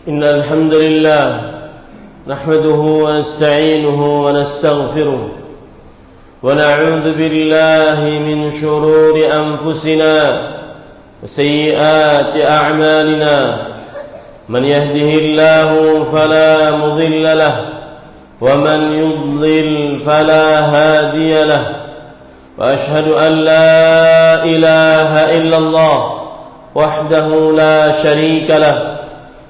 إن الحمد لله نحمده ونستعينه ونستغفره ونعوذ بالله من شرور أنفسنا وسيئات أعمالنا من يهده الله فلا مضل له ومن يضلل فلا هادي له وأشهد أن لا إله إلا الله وحده لا شريك له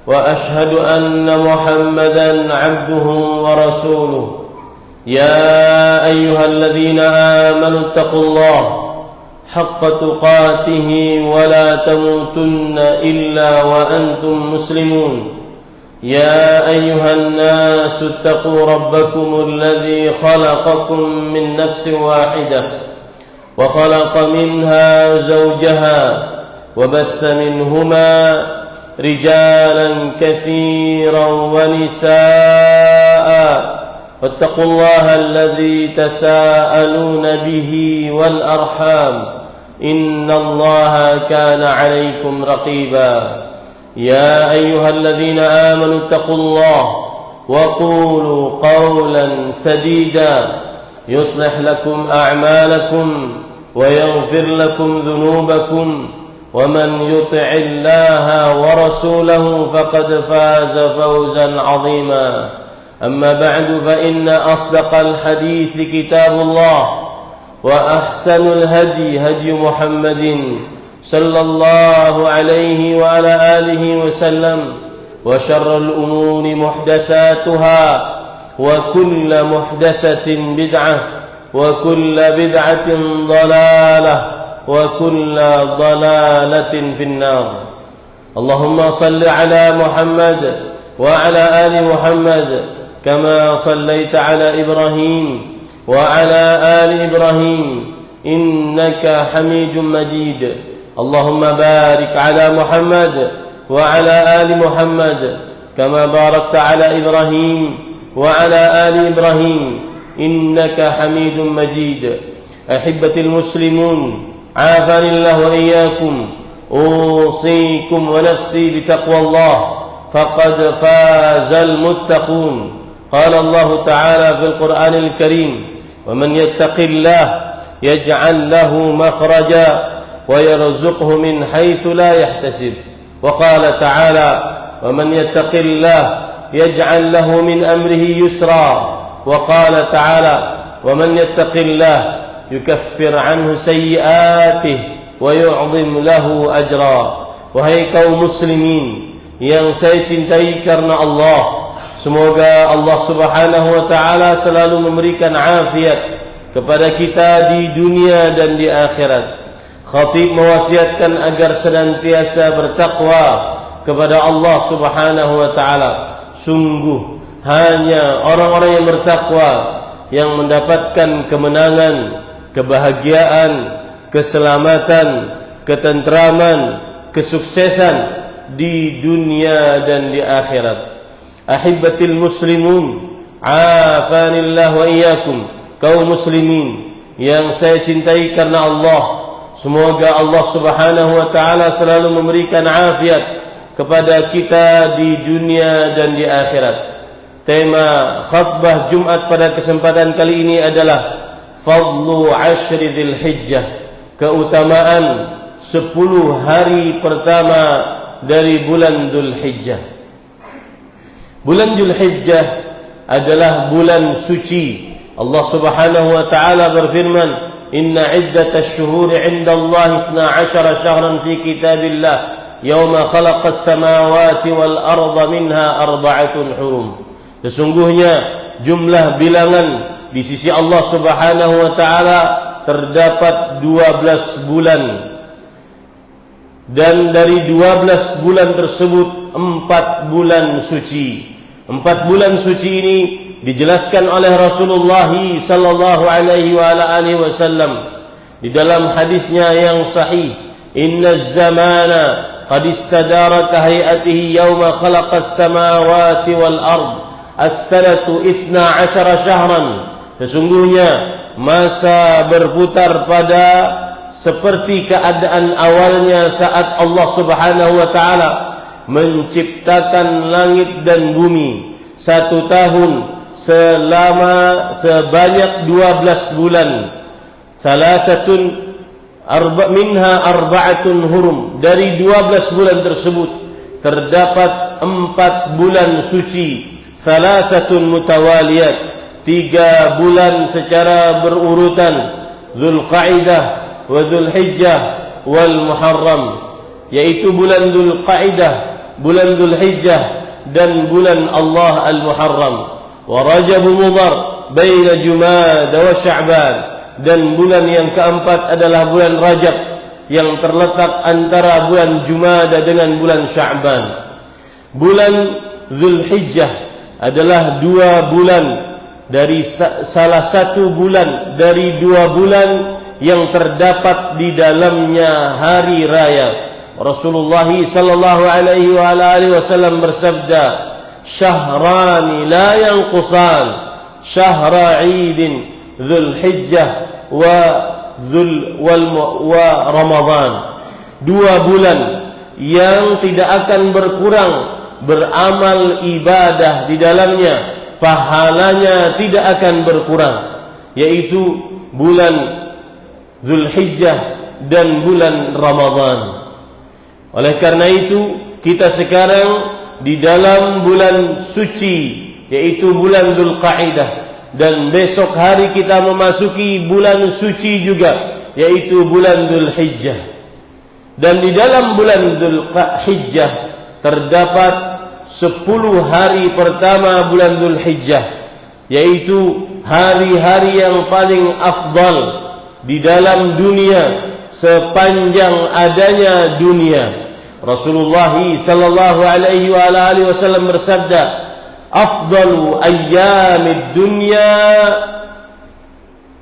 وأشهد أن محمدًا عبده ورسوله يا أيها الذين آمنوا اتقوا الله حق تقاته ولا تموتن إلا وأنتم مسلمون يا أيها الناس اتقوا ربكم الذي خلقكم من نفس واحدة وخلق منها زوجها وبث منهما رجالا كثيرا ونساء واتقوا الله الذي تساءلون به والأرحام إن الله كان عليكم رقيبا يا أيها الذين آمنوا اتقوا الله وقولوا قولا سديدا يصلح لكم أعمالكم ويغفر لكم ذنوبكم ومن يطع الله ورسوله فقد فاز فوزا عظيما أما بعد فإن أصدق الحديث كتاب الله وأحسن الهدي هدي محمد صلى الله عليه وعلى آله وسلم وشر الأمور محدثاتها وكل محدثة بدعة وكل بدعة ضلالة وكل ضلالة في النار اللهم صل على محمد وعلى آل محمد كما صليت على إبراهيم وعلى آل إبراهيم إنك حميد مجيد اللهم بارك على محمد وعلى آل محمد كما باركت على إبراهيم وعلى آل إبراهيم إنك حميد مجيد أحبتي المسلمون عافاني الله وإياكم أوصيكم ونفسي بتقوى الله فقد فاز المتقون قال الله تعالى في القرآن الكريم ومن يتق الله يجعل له مخرجا ويرزقه من حيث لا يحتسب وقال تعالى ومن يتق الله يجعل له من أمره يسرا وقال تعالى ومن يتق الله يكفر عنه سيئاته ويعظم له أجرا Wahai kaum muslimin yang saya cintai karena Allah, semoga Allah Subhanahu wa taala selalu memberikan afiat kepada kita di dunia dan di akhirat. Khatib mewasiatkan agar senantiasa bertakwa kepada Allah Subhanahu wa taala. Sungguh hanya orang-orang yang bertakwa yang mendapatkan kemenangan, kebahagiaan, keselamatan, ketentraman, kesuksesan di dunia dan di akhirat. Ahibbatil muslimun, afanillah wa iyyakum, kaum muslimin yang saya cintai karena Allah, semoga Allah Subhanahu wa taala selalu memberikan afiat kepada kita di dunia dan di akhirat. Tema khutbah Jumat pada kesempatan kali ini adalah Fadlu Ashri Dzul Hijjah, keutamaan 10 hari pertama dari bulan Dzul Hijjah. Bulan Dzul Hijjah adalah bulan suci. Allah Subhanahu wa taala berfirman, "Inna iddatash shuhuri 'inda Allah 12 syahran fi kitabillah, yauma khalaqas samawati wal arda minha arba'atun hurum." Sesungguhnya jumlah bilangan di sisi Allah Subhanahu wa taala terdapat 12 bulan. Dan dari 12 bulan tersebut 4 bulan suci. 4 bulan suci ini dijelaskan oleh Rasulullah sallallahu alaihi wa alihi wasallam di dalam hadisnya yang sahih, "Inna zamana qad istadara ka hayatihi yawma khalaqas samawati wal ard as-sanatu 12 syahran." Sesungguhnya masa berputar pada seperti keadaan awalnya saat Allah Subhanahu wa taala menciptakan langit dan bumi. 1 tahun selama sebanyak 12 bulan. Thalathatun minha arba'atun hurum. Dari 12 bulan tersebut terdapat 4 bulan suci. Thalathatun mutawaliyat, 3 bulan secara berurutan. Dzulqa'dah wa Dzulhijjah wal Muharram, yaitu bulan Dzulqa'dah, bulan Dzulhijjah dan bulan Allah al-Muharram. Wa Rajab Mudhar baina Jumada wa Sya'ban, dan bulan yang keempat adalah bulan Rajab yang terletak antara bulan Jumada dengan bulan Sya'ban. Bulan Dzulhijjah adalah 2 bulan dari salah satu bulan dari 2 bulan yang terdapat di dalamnya hari raya. Rasulullah sallallahu alaihi wa alihi wasallam bersabda, "Syahrani la yanqusan, syahra 'idin Dzul Hijjah wa Ramadan." Dua bulan yang tidak akan berkurang beramal ibadah di dalamnya, pahalanya tidak akan berkurang, yaitu bulan Dzulhijjah dan bulan Ramadan. Oleh karena itu, kita sekarang di dalam bulan suci, yaitu bulan Dzulqa'dah, dan besok hari kita memasuki bulan suci juga, yaitu bulan Dzulhijjah. Dan di dalam bulan Dzulhijjah terdapat 10 hari pertama bulan Dzulhijjah, yaitu hari-hari yang paling afdal di dalam dunia sepanjang adanya dunia. Rasulullah sallallahu alaihi wa alihi wasallam bersabda, "Afdalu ayyamid dunya,"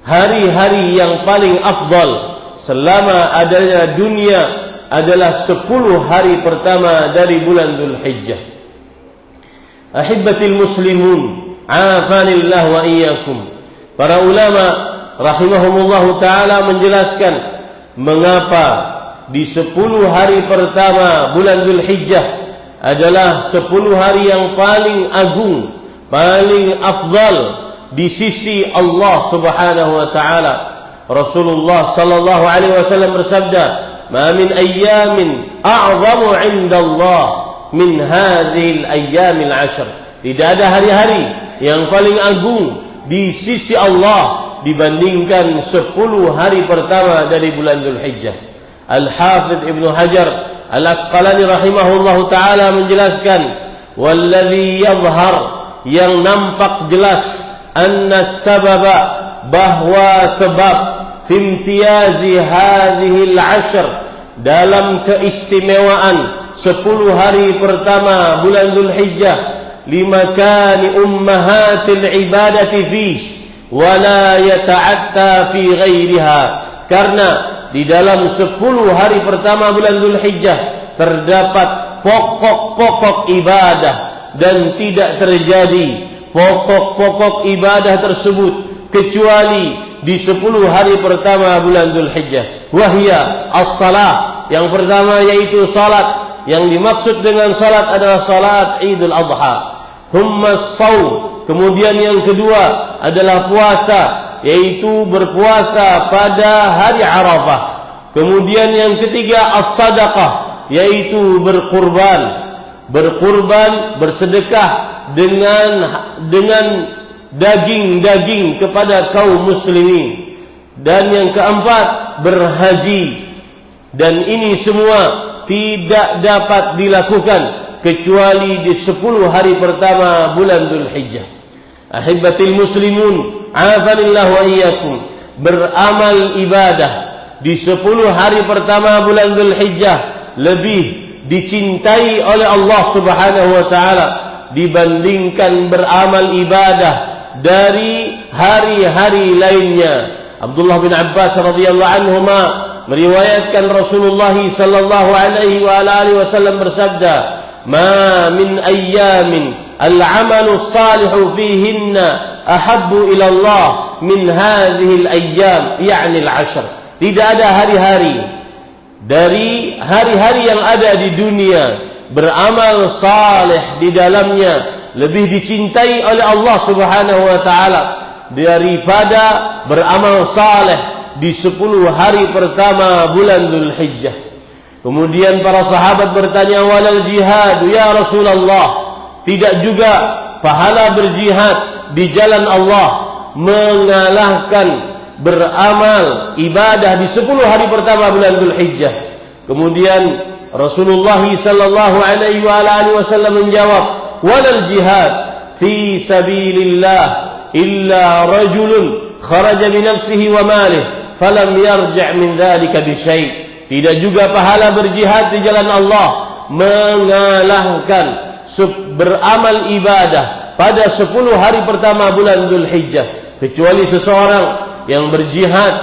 hari-hari yang paling afdal selama adanya dunia adalah 10 hari pertama dari bulan Dzulhijjah. Ahibbatil muslimun, afanillah wa iyyakum. Para ulama rahimahumullah ta'ala menjelaskan mengapa di 10 hari pertama bulan Dzulhijjah adalah 10 hari yang paling agung, paling afdal di sisi Allah subhanahu wa ta'ala. Rasulullah sallallahu alaihi wasallam bersabda, "Ma min ayyamin a'zamu 'inda Allah min hadhil ayyamil 'ashr." Tidak ada hari-hari yang paling agung di sisi Allah dibandingkan 10 hari pertama dari bulan Dzulhijjah. Al-Hafidz Ibnu Hajar Al-Asqalani rahimahullahu ta'ala menjelaskan, "Walladhi yadhhar," yang nampak jelas, "anna sababa," bahwa sebab, "fimtiyazi hadhihi al-'ashr," dalam keistimewaan 10 hari pertama bulan Dzulhijjah, "limakani ummahatil ibadati fihi wala yata'atta fi ghairiha," karena di dalam 10 hari pertama bulan Dzulhijjah terdapat pokok-pokok ibadah dan tidak terjadi pokok-pokok ibadah tersebut kecuali di 10 hari pertama bulan Dzulhijjah. Wahia as-salah, yang pertama yaitu salat. Yang dimaksud dengan salat adalah salat Idul Adha. Thumma as-shaum, kemudian yang kedua adalah puasa, yaitu berpuasa pada hari Arafah. Kemudian yang ketiga as-sadaqah, yaitu berkurban, bersedekah dengan daging-daging kepada kaum muslimin. Dan yang keempat berhaji. Dan ini semua tidak dapat dilakukan kecuali di 10 hari pertama bulan Dzulhijjah. Ahibbatil muslimun, afanillah wa iyyakum. Beramal ibadah di 10 hari pertama bulan Dzulhijjah lebih dicintai oleh Allah subhanahu wa ta'ala dibandingkan beramal ibadah dari hari-hari lainnya. Abdullah bin Abbas radhiyallahu anhuma meriwayatkan Rasulullah sallallahu alaihi wa alihi wasallam bersabda, "Ma min ayyamin al-'amalu salihu fihinna ahabbu ila Allah min hadhihi al-ayyam," yakni al-'ashr. Tidak ada hari-hari dari hari-hari yang ada di dunia beramal saleh di dalamnya lebih dicintai oleh Allah subhanahu wa ta'ala daripada beramal saleh di 10 hari pertama bulan Dzulhijjah. Kemudian para sahabat bertanya, "Walal jihad ya Rasulullah?" Tidak juga pahala berjihad di jalan Allah mengalahkan beramal ibadah di 10 hari pertama bulan Dzulhijjah. Kemudian Rasulullah sallallahu alaihi wa alihi wasallam menjawab, "Walal jihad fi sabilillah illa rajulun kharaja bi nafsihi wa malihi falam yarji' min dzalika bi syai'." Tidak juga pahala berjihad di jalan Allah mengalahkan beramal ibadah pada 10 hari pertama bulan Dzulhijjah, kecuali seseorang yang berjihad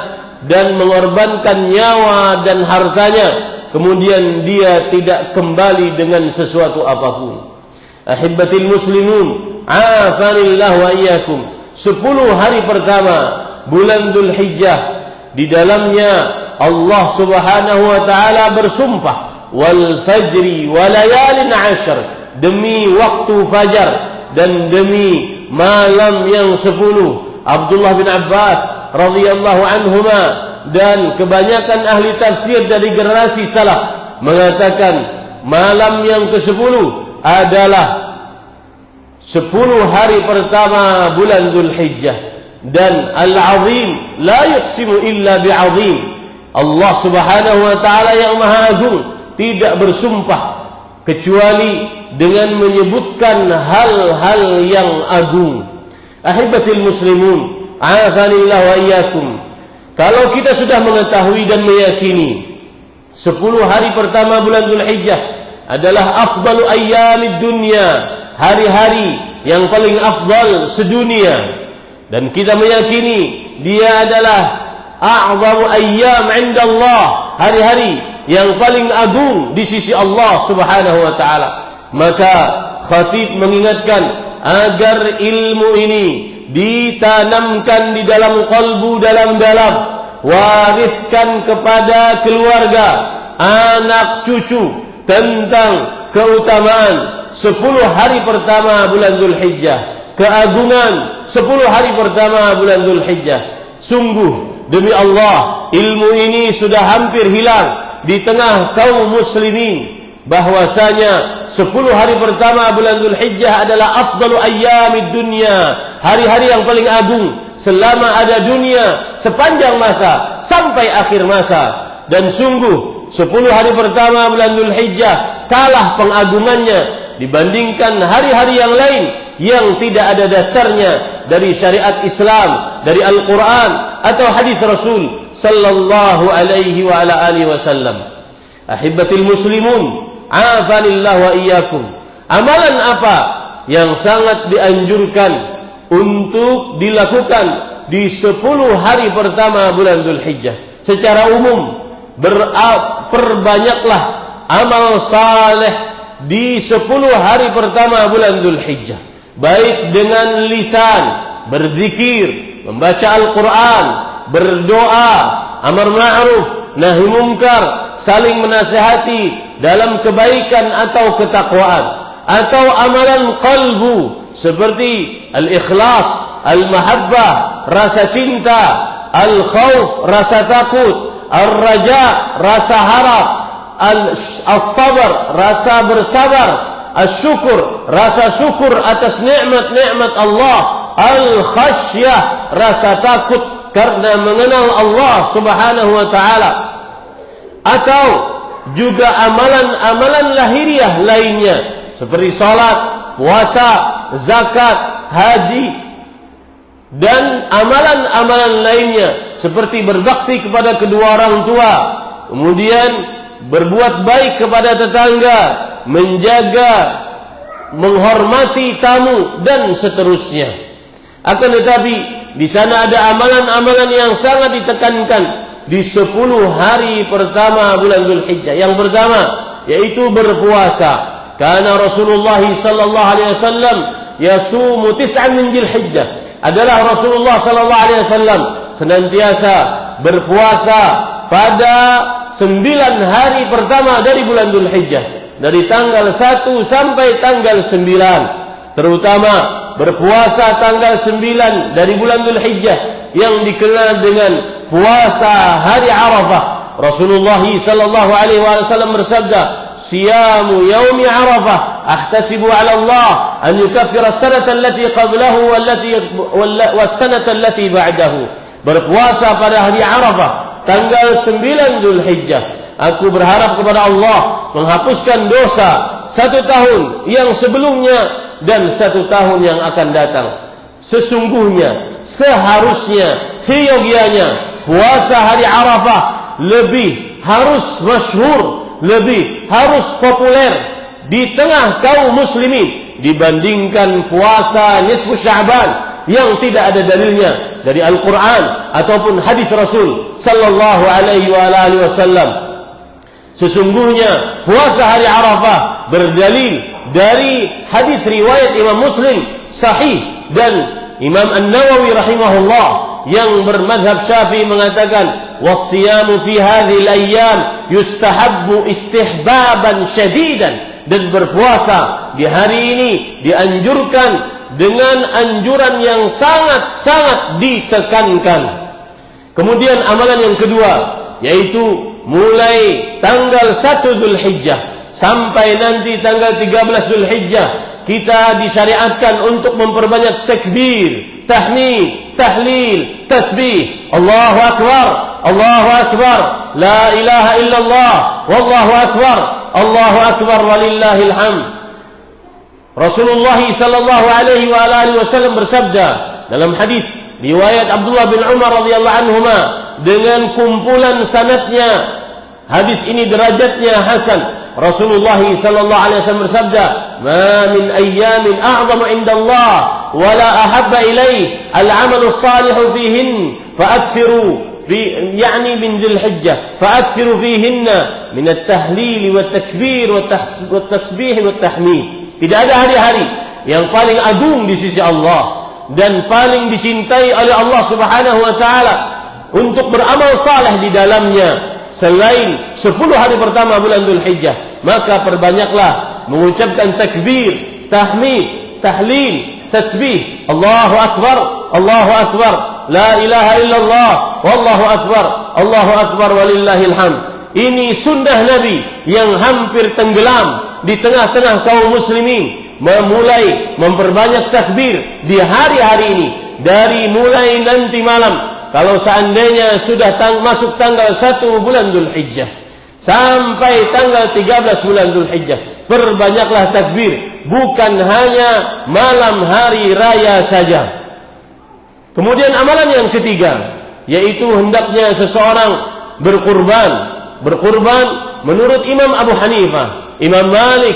dan mengorbankan nyawa dan hartanya, kemudian dia tidak kembali dengan sesuatu apapun. Ahibbatil muslimun, afanillah wa iyyakum. 10 hari pertama bulan Dzulhijjah, di dalamnya Allah Subhanahu wa taala bersumpah, wal fajri wa layalin 'ashr, demi waktu fajar dan demi malam yang 10. Abdullah bin Abbas radhiyallahu anhuma dan kebanyakan ahli tafsir dari generasi salaf mengatakan malam yang ke-10 adalah 10 hari pertama bulan Dzulhijjah. Dan al-azim la yuqsimu illa bi'azim. Allah Subhanahu wa taala yang maha agung tidak bersumpah kecuali dengan menyebutkan hal-hal yang agung. Ahibatil muslimun, a'afanillah wa iyyakum. Kalau kita sudah mengetahui dan meyakini 10 hari pertama bulan Dzulhijjah adalah afdalu ayyamid dunya, hari-hari yang paling afdal sedunia, dan kita meyakini dia adalah a'zamu ayyam 'inda Allah, hari-hari yang paling agung di sisi Allah Subhanahu wa taala, maka khatib mengingatkan agar ilmu ini ditanamkan di dalam qalbu dalam-dalam, wariskan kepada keluarga, anak cucu tentang keutamaan 10 hari pertama bulan Dzulhijjah, keagungan 10 hari pertama bulan Dzulhijjah. Sungguh demi Allah, ilmu ini sudah hampir hilang di tengah kaum muslimin, bahwasanya 10 hari pertama bulan Dzulhijjah adalah afdalu ayyamid dunya, hari-hari yang paling agung selama ada dunia, sepanjang masa sampai akhir masa. Dan sungguh 10 hari pertama bulan Dzulhijjah kalah pengagungannya dibandingkan hari-hari yang lain yang tidak ada dasarnya dari syariat Islam, dari Al-Quran atau hadis Rasul sallallahu alaihi wa ala alihi wasallam. Ahibbatil muslimun, afanillah wa iyyakum. Amalan apa yang sangat dianjurkan untuk dilakukan di 10 hari pertama bulan Dzulhijjah? Secara umum, perbanyaklah amal saleh di 10 hari pertama bulan Dzulhijjah, baik dengan lisan, berzikir, membaca Al-Quran, berdoa, amar ma'ruf, nahi mungkar, saling menasihati dalam kebaikan atau ketakwaan, atau amalan qalbu seperti al-ikhlas, al-mahabbah, rasa cinta, al-khauf, rasa takut, al-raja, rasa harap, al-sabar, rasa bersabar, al-syukur, rasa syukur atas nikmat-nikmat Allah, al-khasyah, rasa takut karena mengenal Allah Subhanahu wa taala, atau juga amalan-amalan lahiriah lainnya seperti salat, puasa, zakat, haji, dan amalan-amalan lainnya seperti berbakti kepada kedua orang tua, kemudian berbuat baik kepada tetangga, menjaga, menghormati tamu, dan seterusnya. Akan tetapi di sana ada amalan-amalan yang sangat ditekankan di 10 hari pertama bulan Dzulhijjah. Yang pertama yaitu berpuasa. Karena Rasulullah sallallahu alaihi wasallam yasumu 9 min Dzulhijjah. Adalah Rasulullah sallallahu alaihi wasallam senantiasa berpuasa pada 9 hari pertama dari bulan Dzulhijjah, dari tanggal 1 sampai tanggal 9. Terutama berpuasa tanggal 9 dari bulan Dzulhijjah yang dikenal dengan puasa hari Arafah. Rasulullah sallallahu alaihi wasallam bersabda, "Siyamu yaumi Arafah ahtasibu 'ala Allah an yukaffira as-sanata allati qablahu was-sanata allati ba'dahu." Berpuasa pada hari Arafah tanggal 9 Dzulhijjah, aku berharap kepada Allah menghapuskan dosa 1 tahun yang sebelumnya dan 1 tahun yang akan datang. Sesungguhnya, seharusnya, seyogianya puasa hari Arafah lebih harus masyhur, lebih harus populer di tengah kaum muslimin dibandingkan puasa nisfu Sya'ban yang tidak ada dalilnya dari Al-Quran ataupun hadis Rasul sallallahu alaihi wasallam. Sesungguhnya puasa hari Arafah berdalil dari hadis riwayat Imam Muslim sahih dan Imam An-Nawawi rahimahullah yang bermadhab Syafi'i mengatakan was-siyamu fi hadhil ayyam yustahabbu istihbaban syadidan, dan berpuasa di hari ini dianjurkan dengan anjuran yang sangat-sangat ditekankan. Kemudian amalan yang kedua, yaitu mulai tanggal 1 Dzulhijjah sampai nanti tanggal 13 Dzulhijjah, kita disyariatkan untuk memperbanyak takbir, tahmid, tahlil, tasbih. Allahu Akbar, Allahu Akbar, la ilaha illallah, wallahu akbar, Allahu Akbar walillahil hamd. Rasulullah sallallahu alaihi wasallam bersabda dalam hadis riwayat Abdullah bin Umar radhiyallahu anhuma dengan kumpulan sanadnya, hadis ini derajatnya hasan. Rasulullah sallallahu alaihi wasallam bersabda, "Ma min ayyamin a'zamu 'indallah wa la ahabba ilayhi al-'amalu as-salihu fihin fa'akthiru يعني من ذي الحجة فأكثروا فيهن من التهليل والتكبير والتسبيح والتحميد." Tidak ada hari-hari yang paling agung di sisi Allah dan paling dicintai oleh Allah Subhanahu wa taala untuk beramal saleh di dalamnya selain 10 hari pertama bulan Dzulhijjah. Maka perbanyaklah mengucapkan takbir, tahmid, tahlil, tasbih. Allahu Akbar, Allahu Akbar, la ilaha illallah, wallahu akbar, Allahu akbar walillahil hamd. Ini sunnah Nabi yang hampir tenggelam di tengah-tengah kaum muslimin, memulai memperbanyak takbir di hari-hari ini, dari mulai nanti malam kalau seandainya sudah masuk tanggal 1 bulan Dzulhijjah sampai tanggal 13 bulan Dzulhijjah, perbanyaklah takbir, bukan hanya malam hari raya saja. Kemudian amalan yang ketiga, yaitu hendaknya seseorang berkurban. Berkurban menurut Imam Abu Hanifah, Imam Malik,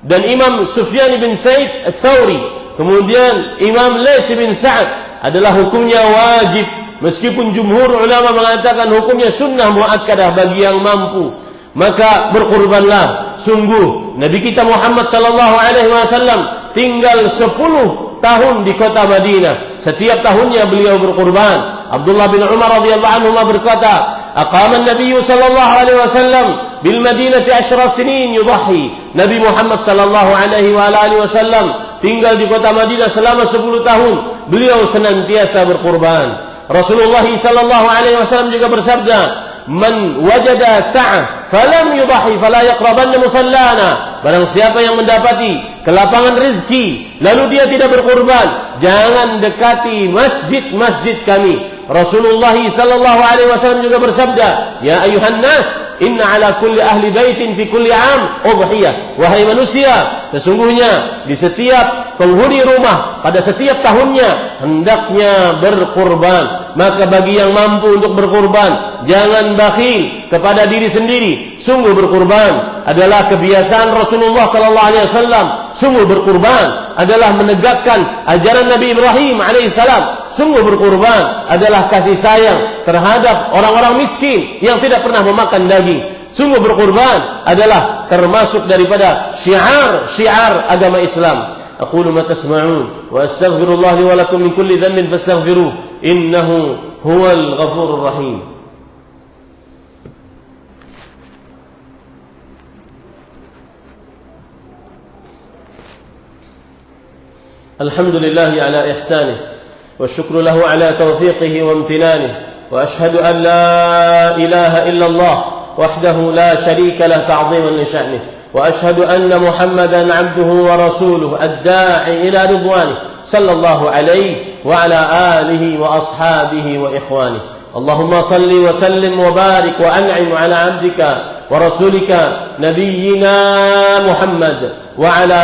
dan Imam Sufyan bin Sa'id Ats-Tsauri, kemudian Imam Laits bin Sa'ad, adalah hukumnya wajib, meskipun jumhur ulama mengatakan hukumnya sunnah muakkadah bagi yang mampu. Maka berkurbanlah. Sungguh Nabi kita Muhammad sallallahu alaihi wasallam tinggal 10 tahun di kota Madinah. Setiap tahunnya beliau berkurban. Abdullah bin Umar radhiyallahu anhu berkata, aqama an-nabiy sallallahu alaihi wasallam bil Madinati 10 sinin yudhi. Nabi Muhammad sallallahu alaihi wasallam tinggal di kota Madinah selama 10 tahun. Beliau senantiasa berkurban. Rasulullah sallallahu alaihi wasallam juga bersabda, "Man wajada sa'ah falam yudhi fala yaqrabanna musallana." Barang siapa yang mendapati kelapangan rezeki lalu dia tidak berkurban, jangan dekati masjid-masjid kami. Rasulullah sallallahu alaihi wasallam juga bersabda, "Ya ayuhan nas, inna ala kulli ahli baitin fi kulli am udhiyah." Wahai manusia, sesungguhnya di setiap penghuni rumah pada setiap tahunnya hendaknya berkurban. Maka bagi yang mampu untuk berkurban, jangan bakhil kepada diri sendiri. Sungguh berkurban adalah kebiasaan Rasulullah sallallahu alaihi wasallam. Sungguh berkurban adalah menegakkan ajaran Nabi Ibrahim alaihissalam. Sungguh berkurban adalah kasih sayang terhadap orang-orang miskin yang tidak pernah memakan daging. Sungguh berkurban adalah termasuk daripada syiar agama Islam. Aqulu ma tasma'un wa astaghfirullah li wa lakum min kulli dhanbin fastaghfiruh innahu huwal ghafurur rahim. Alhamdulillah ala ihsanih والشكر له على توفيقه وامتنانه وأشهد أن لا إله إلا الله وحده لا شريك له تعظيما لشأنه وأشهد أن محمدا عبده ورسوله الداعي إلى رضوانه صلى الله عليه وعلى آله وأصحابه وإخوانه. اللهم صل وسلم وبارك وأنعم على عبدك ورسولك نبينا محمد وعلى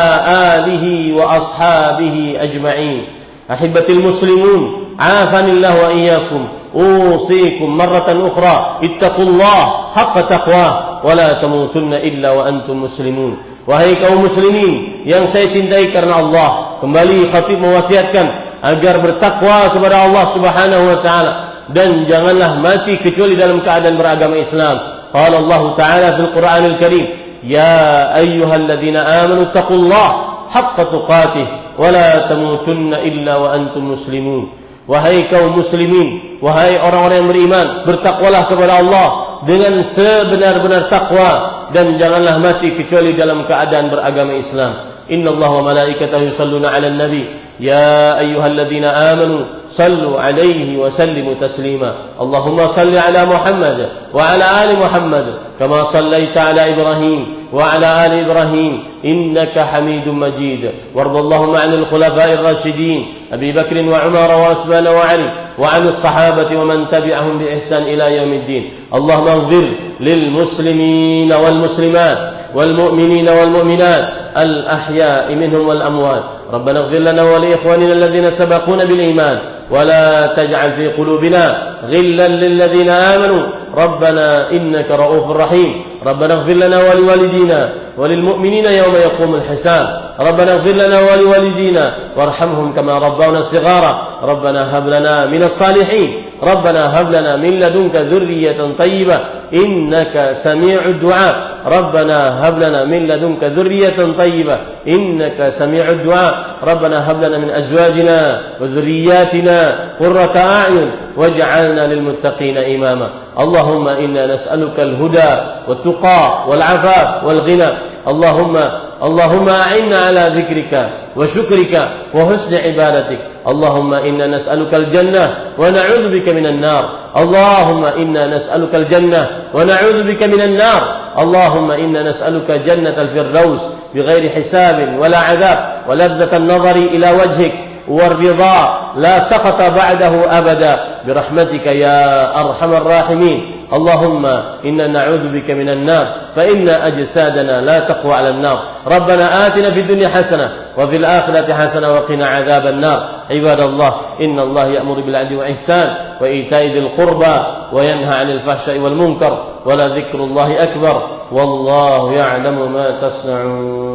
آله وأصحابه أجمعين. أحبتي المسلمون، عافاني الله وإياكم، أوصيكم مرة أخرى اتقوا الله حق تقواه ولا تموتن إلا وأنتم مسلمون. Wahai kaum muslimin yang saya cintai karena Allah, kembali khatib mewasiatkan agar bertakwa kepada Allah Subhanahu wa taala dan janganlah mati kecuali dalam keadaan beragama Islam. Qala Allah Ta'ala fil Qur'anil Karim, ya ayyuhalladzina amanu taqullaha haqqa tuqatih wa la tamutunna illa wa antum muslimun. Wahai kaum muslimin, wahai orang-orang yang beriman, bertakwalah kepada Allah dengan sebenar-benar takwa dan janganlah mati kecuali dalam keadaan beragama Islam. Innallaha wa malaikatahu yusalluna 'alan nabi ya ayyuhalladzina amanu sallu 'alaihi wa sallimu taslima. Allahumma salli 'ala Muhammad wa 'ala ali Muhammad kama sallaita 'ala Ibrahim wa 'ala ali Ibrahim innaka Hamidum Majid. Wardallahumma 'anil khulafa'ir rasyidin Abi Bakr wa Umar wa Uthman wa Ali wa 'anil sahabati wa man tabi'ahum bi ihsan ila yaumiddin. Allahumma ighfir lil muslimina wal muslimat wal mu'minina wal mu'minat الأحياء منهم والأموات. ربنا اغفر لنا ولإخواننا الذين سبقونا بالإيمان ولا تجعل في قلوبنا غلا للذين آمنوا ربنا إنك رؤوف رحيم. ربنا اغفر لنا ولوالدينا وللمؤمنين يوم يقوم الحساب. ربنا اغفر لنا ولوالدينا وارحمهم كما ربونا صغارا. ربنا هب لنا من الصالحين. ربنا هب لنا من لدنك ذرية طيبة إنك سميع الدعاء. ربنا هب لنا من لدنك ذرية طيبة إنك سميع الدعاء. ربنا هب لنا من أزواجنا وذرياتنا قرة أعين واجعلنا للمتقين إماما. اللهم إنا نسألك الهدى والتقى والعفاف والغنى. اللهم أعنا على ذكرك وشكرك وحسن عبادتك. اللهم إنا نسألك الجنة ونعوذ بك من النار. اللهم إنا نسألك الجنة ونعوذ بك من النار. اللهم إنا نسألك جنة الفردوس بغير حساب ولا عذاب ولذة النظر إلى وجهك والرضا لا سخط بعده أبدا برحمتك يا أرحم الراحمين. اللهم إنا نعوذ بك من النار فإن أجسادنا لا تقوى على النار. ربنا آتنا في الدنيا حسنة وفي الآخرة حسنة وقنا عذاب النار. عباد الله إن الله يأمر بالعدل والإحسان وإيتاء ذي القربى وينهى عن الفحشاء والمنكر ولذكر الله أكبر والله يعلم ما تصنعون.